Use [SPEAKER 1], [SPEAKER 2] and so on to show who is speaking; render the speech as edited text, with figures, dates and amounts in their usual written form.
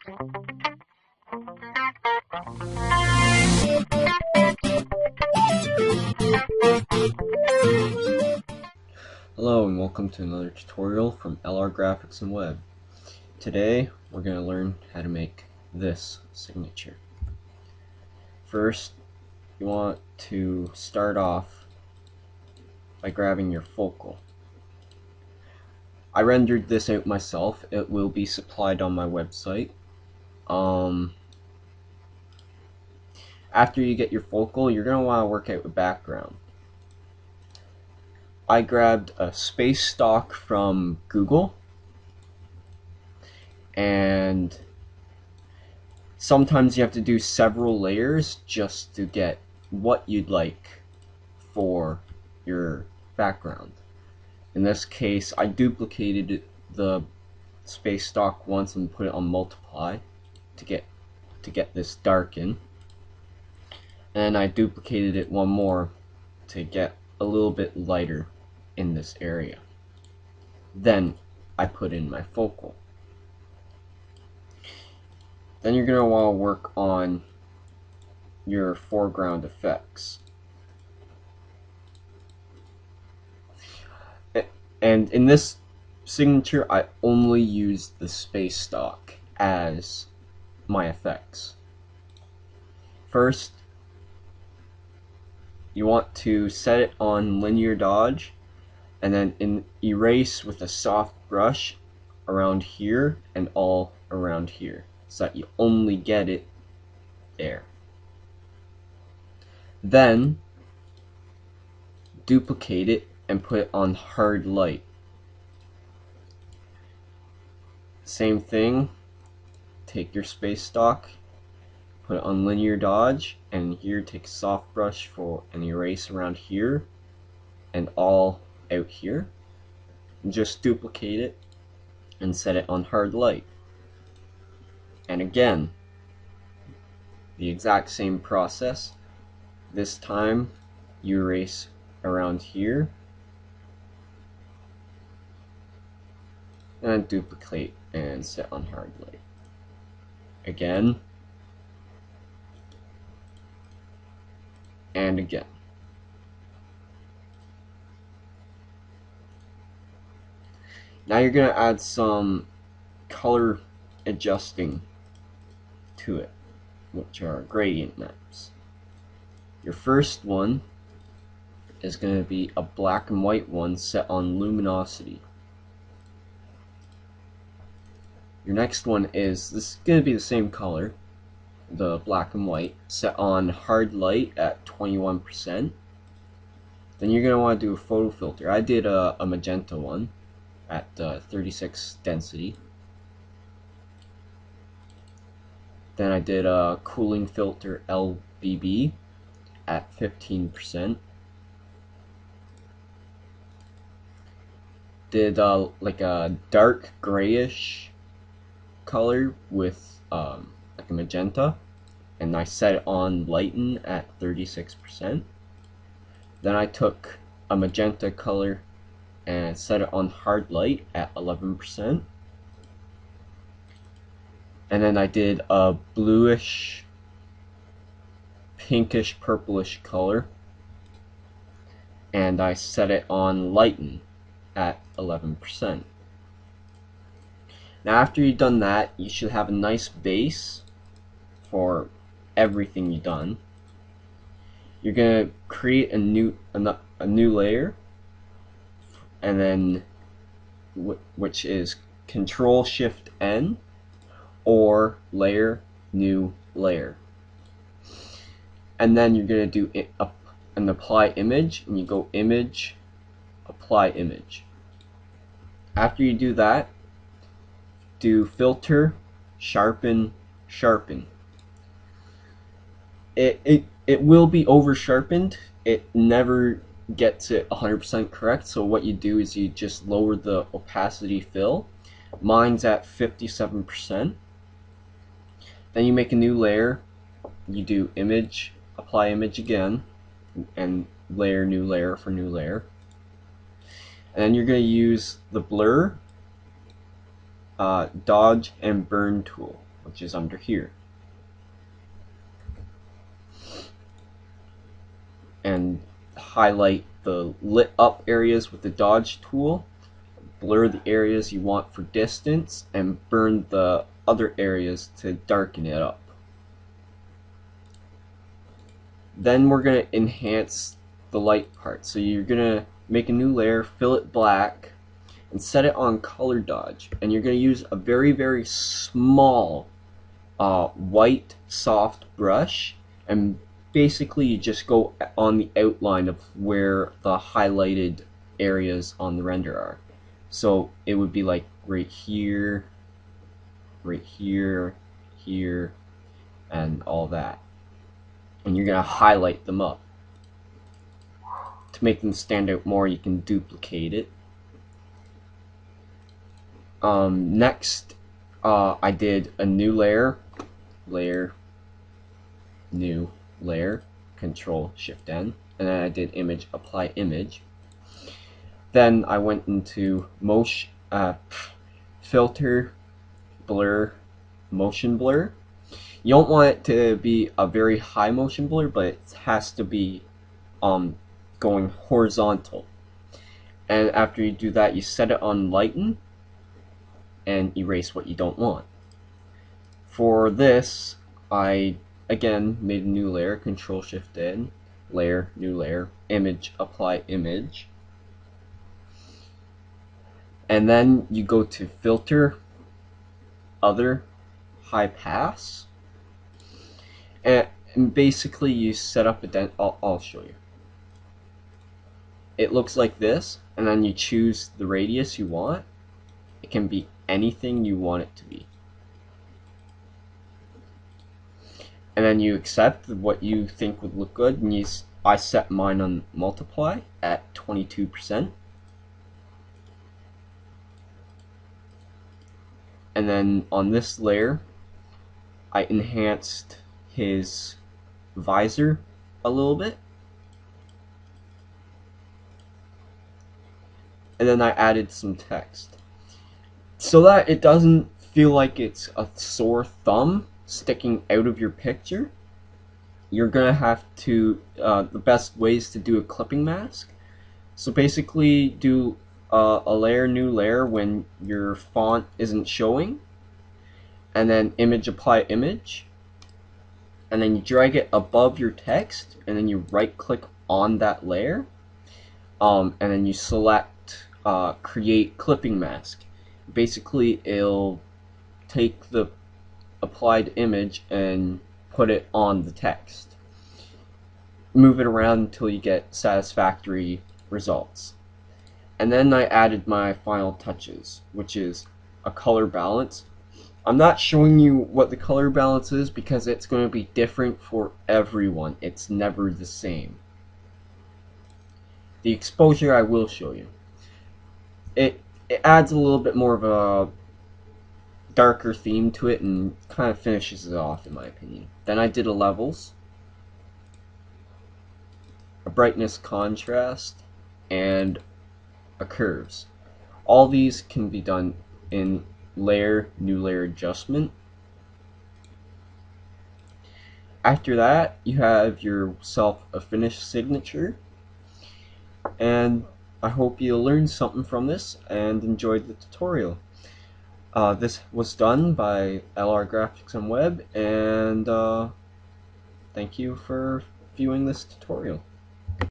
[SPEAKER 1] Hello and welcome to another tutorial from LR Graphics and Web. Today we're going to learn how to make this signature. First, you want to start off by grabbing your focal. I rendered this out myself. It will be supplied on my website. After you get your focal, you're going to want to work out the background. I grabbed a space stock from Google, and sometimes you have to do several layers just to get what you'd like for your background. In this case, I duplicated the space stock once and put it on multiply to get this darken, and I duplicated it one more to get a little bit lighter in this area. Then I put in my focal. Then you're going to want to work on your foreground effects. And in this signature, I only use the space stock as my effects. First, you want to set it on linear dodge, and then erase with a soft brush around here and all around here, so that you only get it there. Then duplicate it and put it on hard light. Same thing, take your space stock, put it on linear dodge, and here take a soft brush for an erase around here and all out here. And just duplicate it and set it on hard light. And again, the exact same process. This time you erase around here and duplicate and set on hard light. Again and again. Now you're going to add some color adjusting to it, which are gradient maps. Your first one is going to be a black and white one set on luminosity. Your next one is, this is going to be the same color, the black and white, set on hard light at 21%. Then you're going to want to do a photo filter. I did a magenta one at 36 density. Then I did a cooling filter LBB at 15%. Did like a dark grayish color with like a magenta, and I set it on lighten at 36%. Then I took a magenta color and set it on hard light at 11%. And then I did a bluish, pinkish, purplish color, and I set it on lighten at 11%. Now after you've done that, you should have a nice base for everything you've done. You're going to create a new layer, and then which is Control-Shift-N, or layer, new layer. And then you're going to do an apply image, and you go image, apply image. After you do that, do filter, sharpen, sharpen. It will be over sharpened. It never gets it 100% correct, so what you do is you just lower the opacity fill. Mine's at 57%. Then you make a new layer. You do image, apply image again, and layer, new layer for new layer. And then you're going to use the blur, dodge, and burn tool. which is under here. And highlight the lit up areas with the dodge tool, blur the areas you want for distance, and burn the other areas to darken it up. Then we're going to enhance the light part. So you're going to make a new layer, fill it black, and set it on color dodge. And you're going to use a very, very small white soft brush, and basically you just go on the outline of where the highlighted areas on the render are. So it would be like right here, here, and all that. And you're going to highlight them up. To make them stand out more, you can duplicate it. Next, I did a new layer, new layer, Control Shift N, and then I did image, apply image. Then I went into motion, filter, blur, motion blur. You don't want it to be a very high motion blur, but it has to be going horizontal. And after you do that, you set it on lighten and erase what you don't want. For this, I again made a new layer, Control Shift N, layer, new layer, image, apply image. And then you go to filter, other, high pass, and basically you set up a I'll show you. It looks like this, and then you choose the radius you want. It can be anything you want it to be. And then you accept what you think would look good, and I set mine on multiply at 22%. And then on this layer, I enhanced his visor a little bit. And then I added some text. So that it doesn't feel like it's a sore thumb sticking out of your picture, you're going to have to, the best ways to do a clipping mask. So basically do a layer, new layer when your font isn't showing, and then image, apply image, and then you drag it above your text, and then you right click on that layer, and then you select create clipping mask. Basically it'll take the applied image and put it on the text. Move it around until you get satisfactory results. And then I added my final touches, which is a color balance. I'm not showing you what the color balance is because it's going to be different for everyone. It's never the same. The exposure I will show you. It adds a little bit more of a darker theme to it and kind of finishes it off, in my opinion. Then I did a levels, a brightness contrast, and a curves. All these can be done in layer, new layer adjustment. After that, you have yourself a finished signature, and I hope you learned something from this and enjoyed the tutorial. This was done by LR Graphics and Web, and thank you for viewing this tutorial.